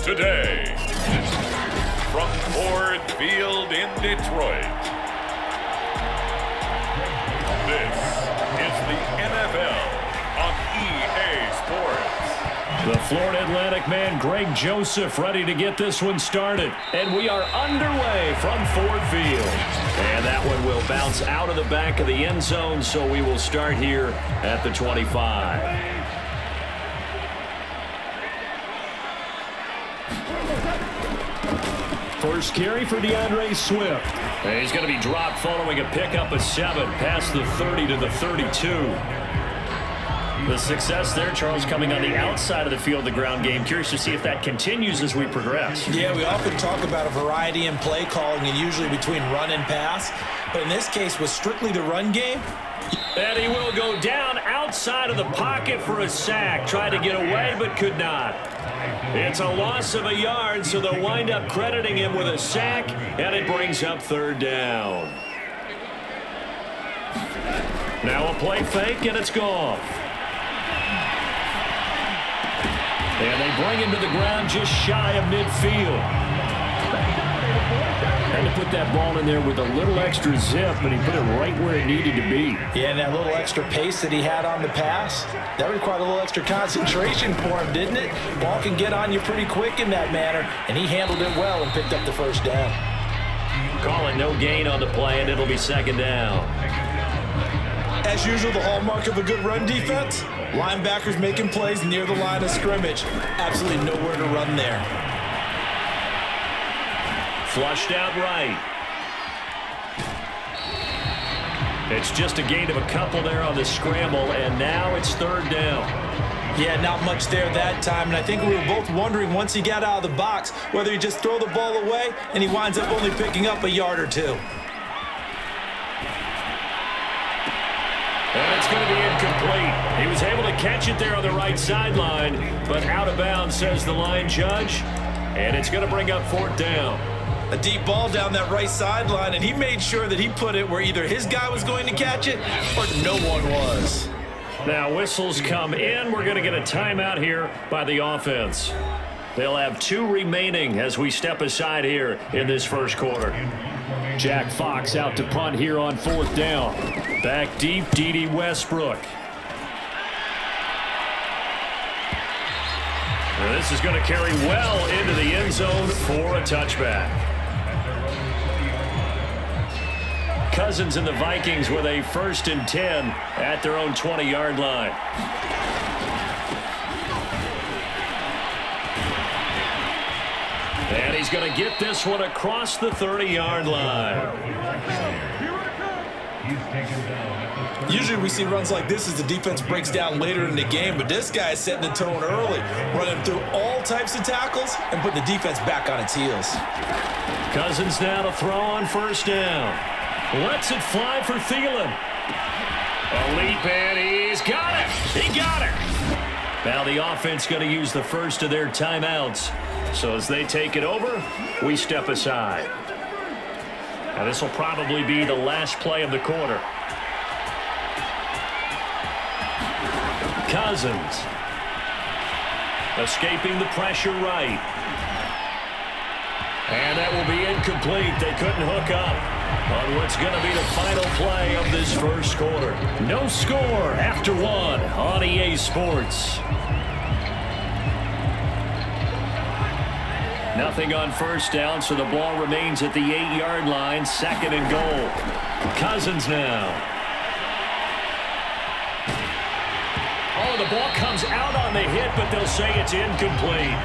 today. From Ford Field in Detroit, this is the NFL on EA Sports. The Florida Atlantic man, Greg Joseph, ready to get this one started. And we are underway from Ford Field. And that one will bounce out of the back of the end zone, so we will start here at the 25. First carry for DeAndre Swift. And he's going to be dropped following a pickup of 7 past the 30 to the 32. The success there, Charles, coming on the outside of the field, the ground game. Curious to see if that continues as we progress. Yeah, we often talk about a variety in play calling and usually between run and pass. But in this case, with strictly the run game. And he will go down outside of the pocket for a sack. Tried to get away but could not. It's a loss of a yard, so they'll wind up crediting him with a sack, and it brings up third down. Now a play fake, and it's gone. And they bring him to the ground just shy of midfield. Had to put that ball in there with a little extra zip, but he put it right where it needed to be. Yeah, and that little extra pace that he had on the pass, that required a little extra concentration for him, didn't it? Ball can get on you pretty quick in that manner, and he handled it well and picked up the first down. Call it no gain on the play, and it'll be second down. As usual, the hallmark of a good run defense, linebackers making plays near the line of scrimmage. Absolutely nowhere to run there. Flushed out right. It's just a gain of a couple there on the scramble, and now it's third down. Yeah, not much there that time, and I think we were both wondering once he got out of the box whether he just throw the ball away and he winds up only picking up a yard or two. And it's going to be incomplete. He was able to catch it there on the right sideline, but out of bounds, says the line judge, and it's going to bring up fourth down. A deep ball down that right sideline, and he made sure that he put it where either his guy was going to catch it or no one was. Now whistles come in. We're going to get a timeout here by the offense. They'll have 2 remaining as we step aside here in this first quarter. Jack Fox out to punt here on fourth down. Back deep, D.D. Westbrook. And this is going to carry well into the end zone for a touchback. Cousins and the Vikings with a 1st and 10 at their own 20-yard line. And he's going to get this one across the 30-yard line. Usually we see runs like this as the defense breaks down later in the game, but this guy is setting the tone early, running through all types of tackles and putting the defense back on its heels. Cousins now to throw on first down. Lets it fly for Thielen. A leap, and he's got it. He got it. Now the offense going to use the first of their timeouts. So as they take it over, we step aside. Now this will probably be the last play of the quarter. Cousins. Escaping the pressure right. And that will be incomplete. They couldn't hook up on what's going to be the final play of this first quarter. No score after 1 on EA Sports. Nothing on first down, so the ball remains at the 8-yard line. 2nd and goal. Cousins now. Oh, the ball comes out on the hit, but they'll say it's incomplete.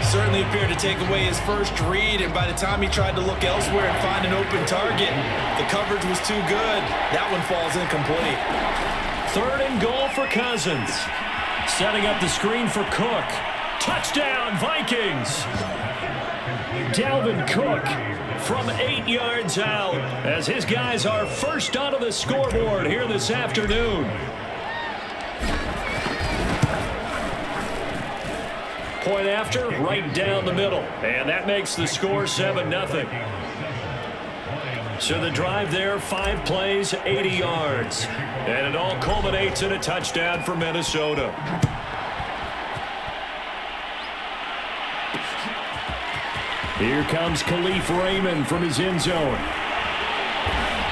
Certainly appeared to take away his first read, and by the time he tried to look elsewhere and find an open target, the coverage was too good. That one falls incomplete. 3rd and goal for Cousins. Setting up the screen for Cook. Touchdown, Vikings! Dalvin Cook from 8 yards out as his guys are first onto the scoreboard here this afternoon. Point after, right down the middle. And that makes the score 7-0. So the drive there, 5 plays, 80 yards. And it all culminates in a touchdown for Minnesota. Here comes Khalif Raymond from his end zone.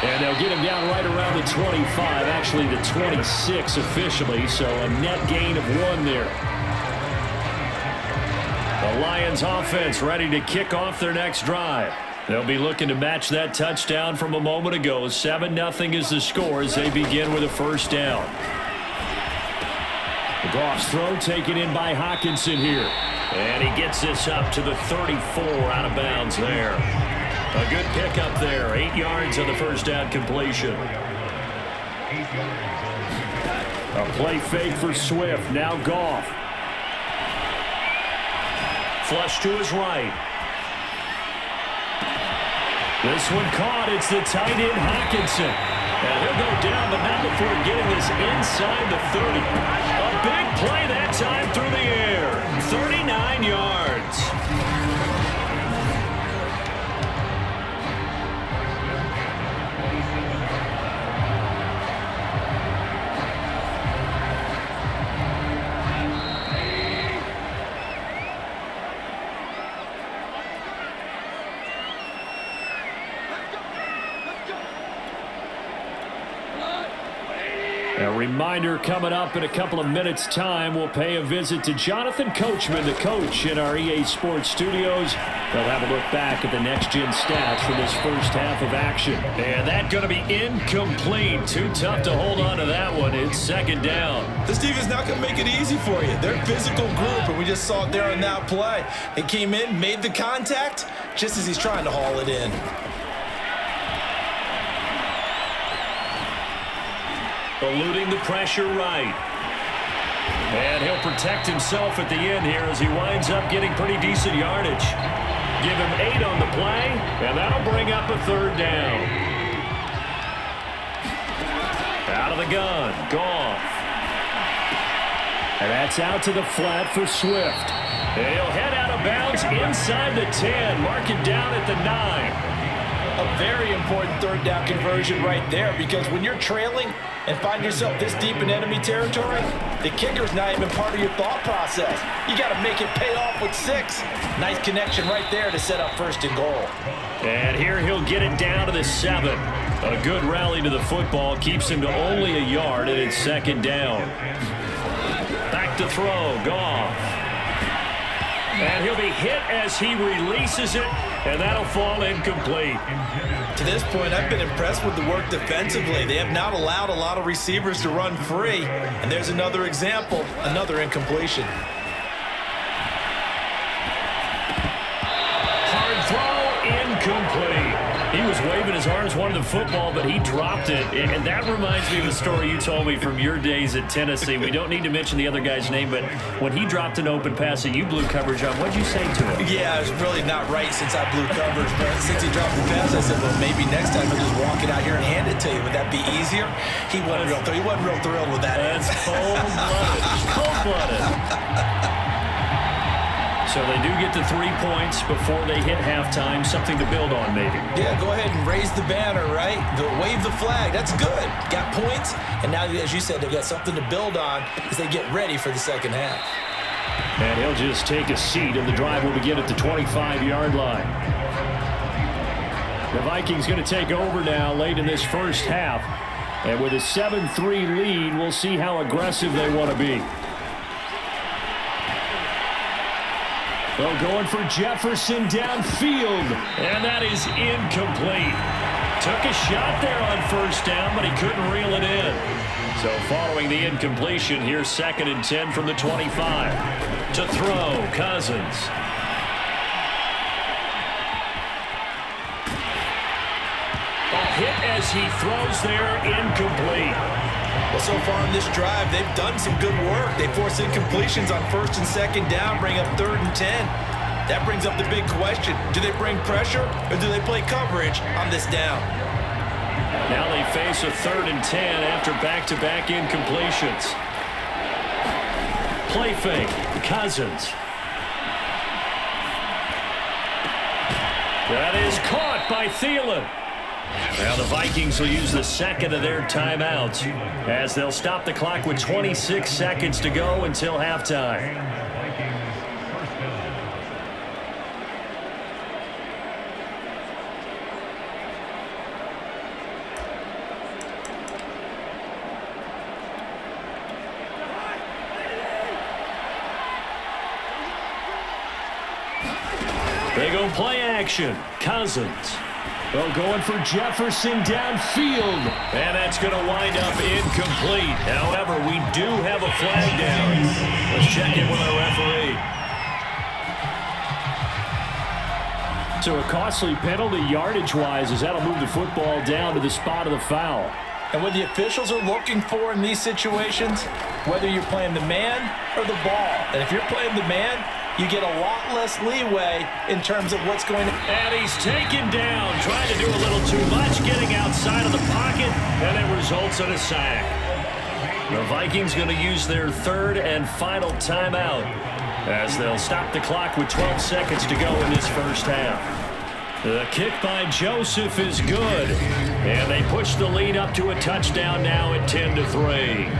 And they'll get him down right around the 25, actually the 26 officially, so a net gain of 1 there. The Lions offense ready to kick off their next drive. They'll be looking to match that touchdown from a moment ago. 7-0 is the score as they begin with a first down. Goff's throw taken in by Hockenson here. And he gets this up to the 34 out of bounds there. A good pickup there. 8 yards on the first down completion. A play fake for Swift. Now Goff. Flush to his right. This one caught. It's the tight end Hockenson. And he'll go down, but not before getting this inside the 30. A big play that time through the air. 39 yards. A reminder coming up in a couple of minutes' time. We'll pay a visit to Jonathan Coachman, the coach in our EA Sports studios. They'll have a look back at the next-gen stats from this first half of action. And that's going to be incomplete. Too tough to hold on to that one. It's second down. This defense not going to make it easy for you. They're a physical group, and we just saw it there on that play. They came in, made the contact, just as he's trying to haul it in. Eluding the pressure right. And he'll protect himself at the end here as he winds up getting pretty decent yardage. Give him 8 on the play, and that'll bring up a third down. Out of the gun, Goff. And that's out to the flat for Swift. And he'll head out of bounds inside the 10, mark it down at the 9. A very important third down conversion right there, because when you're trailing and find yourself this deep in enemy territory, the kicker's not even part of your thought process. You got to make it pay off with 6. Nice connection right there to set up first and goal. And here he'll get it down to the 7. A good rally to the football keeps him to only a yard, and it's second down. Back to throw, Goff. And he'll be hit as he releases it, and that'll fall incomplete. To this point, I've been impressed with the work defensively. They have not allowed a lot of receivers to run free. And there's another example, another incompletion. Hard throw, incomplete. He was waving his arms, wanted the football, but he dropped it. And that reminds me of a story you told me from your days at Tennessee. We don't need to mention the other guy's name, but when he dropped an open pass that you blew coverage on, what'd you say to him? Yeah, it's really not right since I blew coverage, but since he dropped the pass, I said, well, maybe next time I'll just walk it out here and hand it to you. Would that be easier? He wasn't real thrilled with that. That's cold-blooded. Cold-blooded. So they do get to 3 points before they hit halftime. Something to build on, maybe. Yeah, go ahead and raise the banner, right? Wave the flag. That's good. Got points. And now, as you said, they've got something to build on as they get ready for the second half. And he'll just take a seat, and the drive will begin at the 25-yard line. The Vikings going to take over now late in this first half. And with a 7-3 lead, we'll see how aggressive they want to be. Well, going for Jefferson downfield, and that is incomplete. Took a shot there on first down, but he couldn't reel it in. So following the incompletion, here's 2nd and 10 from the 25. To throw, Cousins. A hit as he throws there, incomplete. Well, so far in this drive, they've done some good work. They force incompletions on 1st and 2nd down, bring up 3rd and 10. That brings up the big question. Do they bring pressure, or do they play coverage on this down? Now they face a 3rd and 10 after back-to-back incompletions. Play fake, Cousins. That is caught by Thielen. Now the Vikings will use the 2nd of their timeouts as they'll stop the clock with 26 seconds to go until halftime. They go play action. Cousins. Well, going for Jefferson downfield. And that's going to wind up incomplete. However, we do have a flag down. Let's check in with our referee. So a costly penalty yardage-wise as that'll move the football down to the spot of the foul. And what the officials are looking for in these situations, whether you're playing the man or the ball. And if you're playing the man, you get a lot less leeway in terms of what's going to... And he's taken down, trying to do a little too much, getting outside of the pocket, and it results in a sack. The Vikings going to use their third and final timeout as they'll stop the clock with 12 seconds to go in this first half. The kick by Joseph is good, and they push the lead up to a touchdown now at 10-3.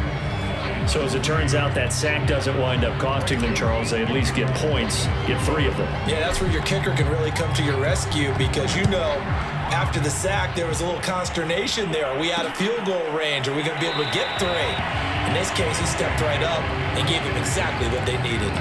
So as it turns out, that sack doesn't wind up costing them, Charles. They at least get points, get 3 of them. Yeah, that's where your kicker can really come to your rescue because, after the sack, there was a little consternation there. Are we out of field goal range? Are we going to be able to get 3? In this case, he stepped right up and gave them exactly what they needed.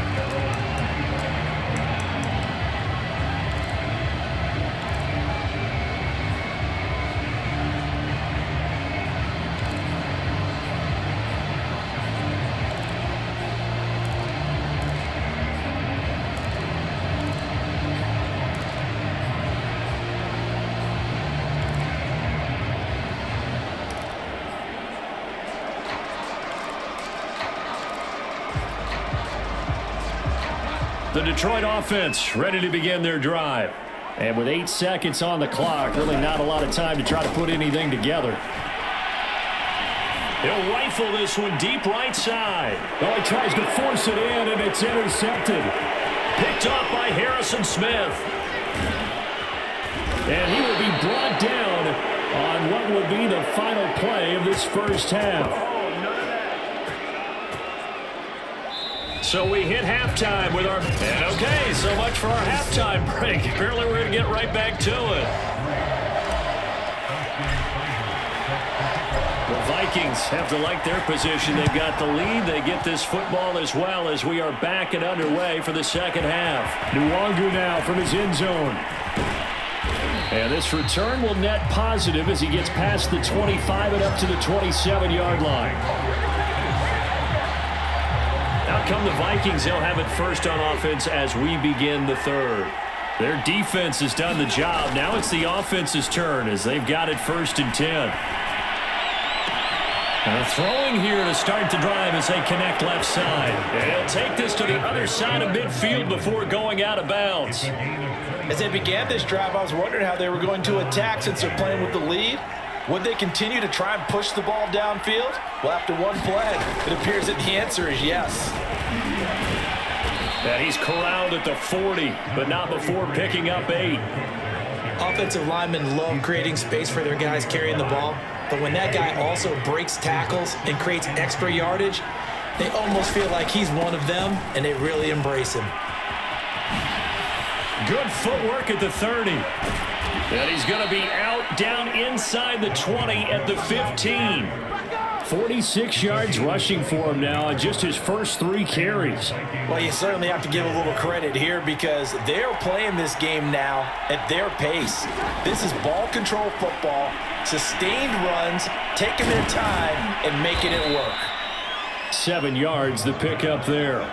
The Detroit offense ready to begin their drive. And with 8 seconds on the clock, really not a lot of time to try to put anything together. He'll rifle this one deep right side. Oh, he tries to force it in, and it's intercepted. Picked off by Harrison Smith. And he will be brought down on what will be the final play of this first half. So we hit halftime with our... And okay, so much for our halftime break. Apparently we're going to get right back to it. The Vikings have to like their position. They've got the lead. They get this football as well as we are back and underway for the second half. Nwangu now from his end zone. And this return will net positive as he gets past the 25 and up to the 27-yard line. Out come the Vikings. They'll have it first on offense as we begin the third. Their defense has done the job. Now it's the offense's turn as they've got it 1st and 10. And throwing here to start the drive as they connect left side. And he'll take this to the other side of midfield before going out of bounds. As they began this drive, I was wondering how they were going to attack since they're playing with the lead. Would they continue to try and push the ball downfield? Well, after one play, it appears that the answer is yes. And he's corralled at the 40, but not before picking up 8. Offensive linemen love creating space for their guys carrying the ball, but when that guy also breaks tackles and creates extra yardage, they almost feel like he's one of them, and they really embrace him. Good footwork at the 30. And he's going to be out down inside the 20 at the 15. 46 yards rushing for him now on just his first 3 carries. Well, you certainly have to give a little credit here because they're playing this game now at their pace. This is ball control football, sustained runs, taking their time and making it work. 7 yards the pickup there.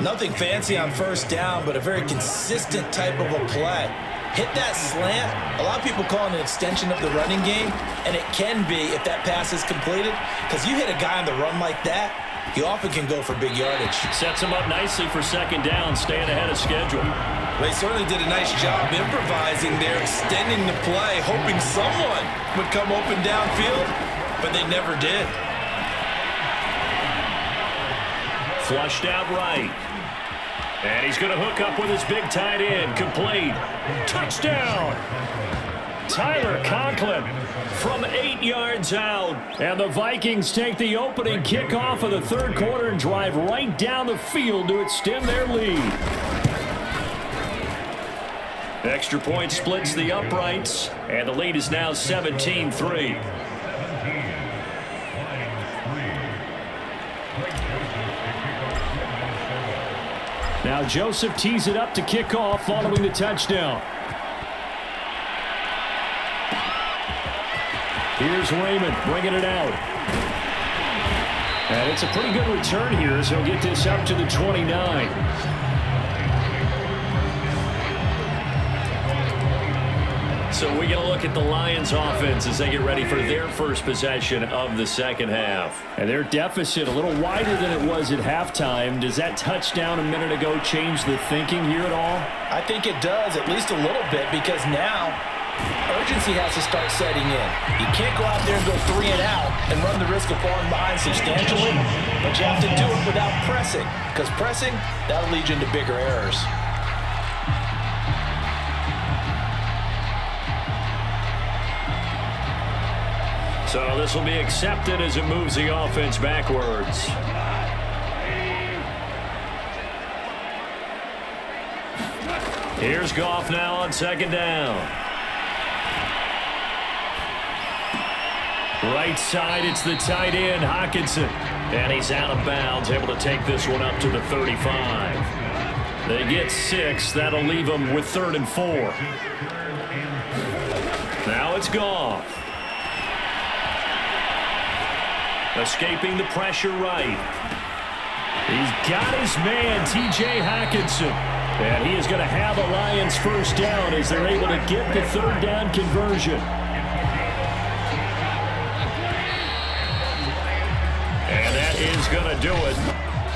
Nothing fancy on first down, but a very consistent type of a play. Hit that slant. A lot of people call it an extension of the running game, and it can be if that pass is completed, because you hit a guy on the run like that, you often can go for big yardage. Sets him up nicely for second down, staying ahead of schedule. They certainly did a nice job improvising there, extending the play, hoping someone would come open downfield, but they never did. Flushed out right. And he's going to hook up with his big tight end. Complete. Touchdown! Tyler Conklin from 8 yards out. And the Vikings take the opening kickoff of the third quarter and drive right down the field to extend their lead. Extra point splits the uprights, and the lead is now 17-3. Now Joseph tees it up to kick off following the touchdown. Here's Raymond bringing it out. And it's a pretty good return here as he'll get this up to the 29. So we get a look at the Lions offense as they get ready for their first possession of the second half. And their deficit a little wider than it was at halftime. Does that touchdown a minute ago change the thinking here at all? I think it does, at least a little bit, because now urgency has to start setting in. You can't go out there and go 3 and out and run the risk of falling behind substantially, but you have to do it without pressing, because pressing, that'll lead you into bigger errors. So this will be accepted as it moves the offense backwards. Here's Goff now on second down. Right side, it's the tight end, Hockenson. And he's out of bounds, able to take this one up to the 35. They get 6. That'll leave them with 3rd and 4. Now it's Goff. Escaping the pressure right. He's got his man, T.J. Hockenson. And he is going to have a Lions first down as they're able to get the 3rd down conversion. And that is going to do it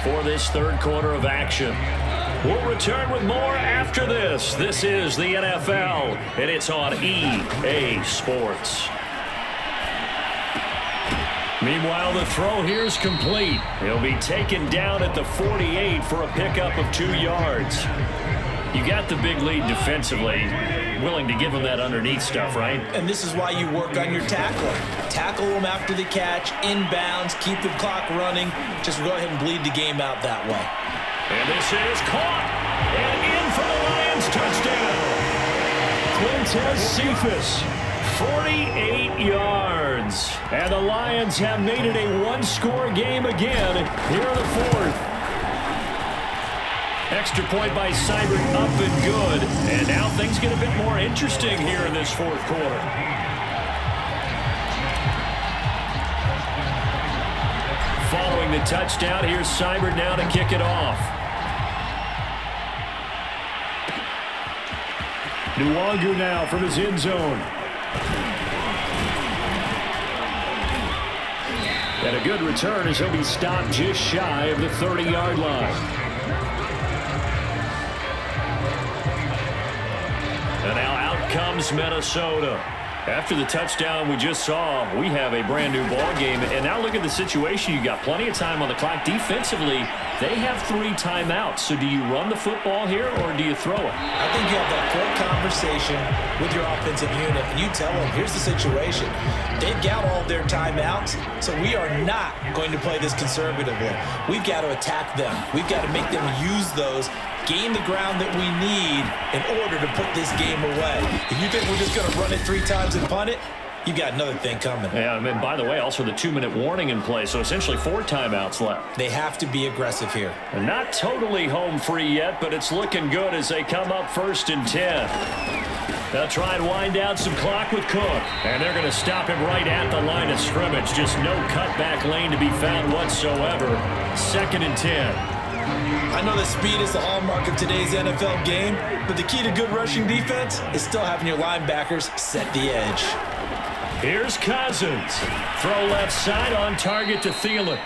for this 3rd quarter of action. We'll return with more after this. This is the NFL, and it's on EA Sports. Meanwhile, the throw here is complete. He'll be taken down at the 48 for a pickup of 2 yards. You got the big lead defensively. Willing to give him that underneath stuff, right? And this is why you work on your tackling. Tackle them after the catch, inbounds, keep the clock running. Just go ahead and bleed the game out that way. And this is caught. And in for the Lions touchdown. Quintez Cephas. 48 yards. And the Lions have made it a one-score game again here in the 4th. Extra point by Seibert up and good. And now things get a bit more interesting here in this 4th quarter. Following the touchdown, here's Seibert now to kick it off. Nwangu now from his end zone. And a good return as he'll be stopped just shy of the 30-yard line. And now out comes Minnesota. After the touchdown we just saw, we have a brand new ball game. And now look at the situation. You got plenty of time on the clock. Defensively, they have 3 timeouts. So do you run the football here or do you throw it? I think you have that full conversation with your offensive unit, and you tell them, here's the situation. They've got all their timeouts, so we are not going to play this conservatively. We've got to attack them. We've got to make them use those, gain the ground that we need in order to put this game away. If you think we're just going to run it 3 times and punt it, you got another thing coming. Yeah, and by the way, also the 2-minute warning in play, so essentially 4 timeouts left. They have to be aggressive here. And not totally home free yet, but it's looking good as they come up 1st and 10. They'll try and wind down some clock with Cook. And they're going to stop him right at the line of scrimmage. Just no cutback lane to be found whatsoever. 2nd and 10. I know that speed is the hallmark of today's NFL game, but the key to good rushing defense is still having your linebackers set the edge. Here's Cousins. Throw left side on target to Thielen.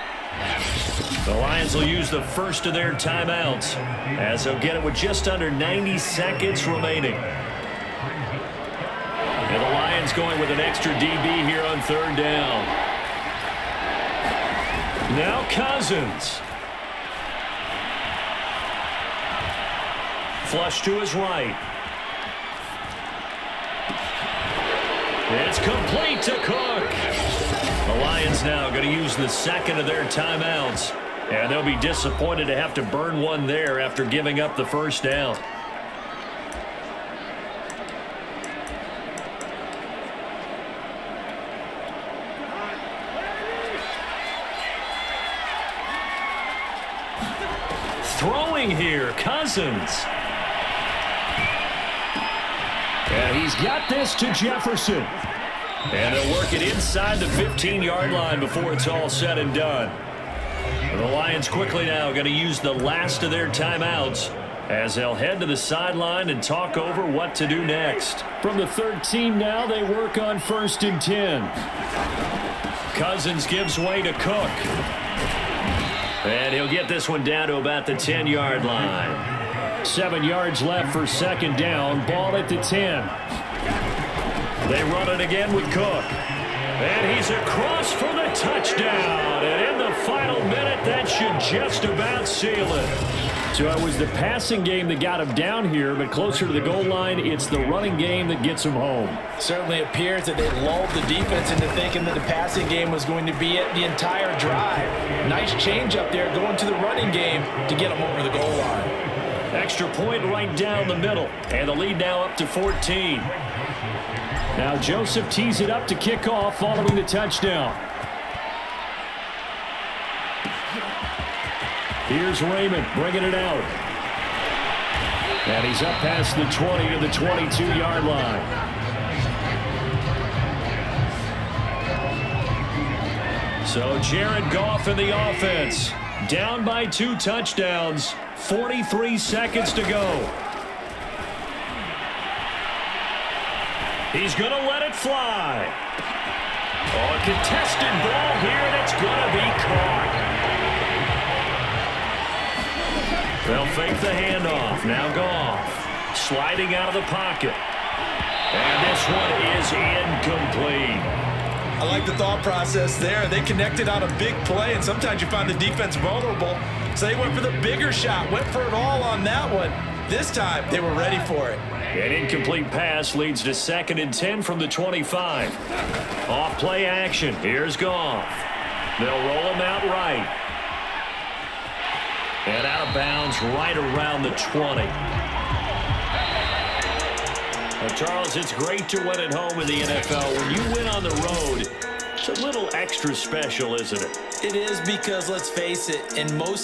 The Lions will use the first of their timeouts as they'll get it with just under 90 seconds remaining. And the Lions going with an extra DB here on 3rd down. Now Cousins. Flush to his right. It's complete to Cook. The Lions now going to use the 2nd of their timeouts. And they'll be disappointed to have to burn one there after giving up the 1st down. Throwing here, Cousins. And he's got this to Jefferson. And they'll work it inside the 15-yard line before it's all said and done. The Lions quickly now going to use the last of their timeouts as they'll head to the sideline and talk over what to do next. From the 13 now, they work on 1st and 10. Cousins gives way to Cook. And he'll get this one down to about the 10-yard line. 7 yards left for 2nd down. Ball at the 10. They run it again with Cook. And he's across for the touchdown. And in the final minute, that should just about seal it. So it was the passing game that got him down here, but closer to the goal line, it's the running game that gets him home. Certainly appears that they lulled the defense into thinking that the passing game was going to be it the entire drive. Nice change up there going to the running game to get them over the goal line. Extra point right down the middle, and the lead now up to 14. Now Joseph tees it up to kick off following the touchdown. Here's Raymond bringing it out. And he's up past the 20 to the 22-yard line. So Jared Goff in the offense. Down by 2 touchdowns. 43 seconds to go. He's going to let it fly. Oh, a contested ball here, and it's going to be caught. They'll fake the handoff. Now Goff sliding out of the pocket. And this one is incomplete. I like the thought process there. They connected on a big play, and sometimes you find the defense vulnerable. So they went for the bigger shot, went for it all on that one. This time, they were ready for it. An incomplete pass leads to 2nd and 10 from the 25. Off play action. Here's Goff. They'll roll him out right. And out of bounds right around the 20. Well, Charles, it's great to win at home in the NFL. When you win on the road, it's a little extra special, isn't it? It is because, let's face it, in most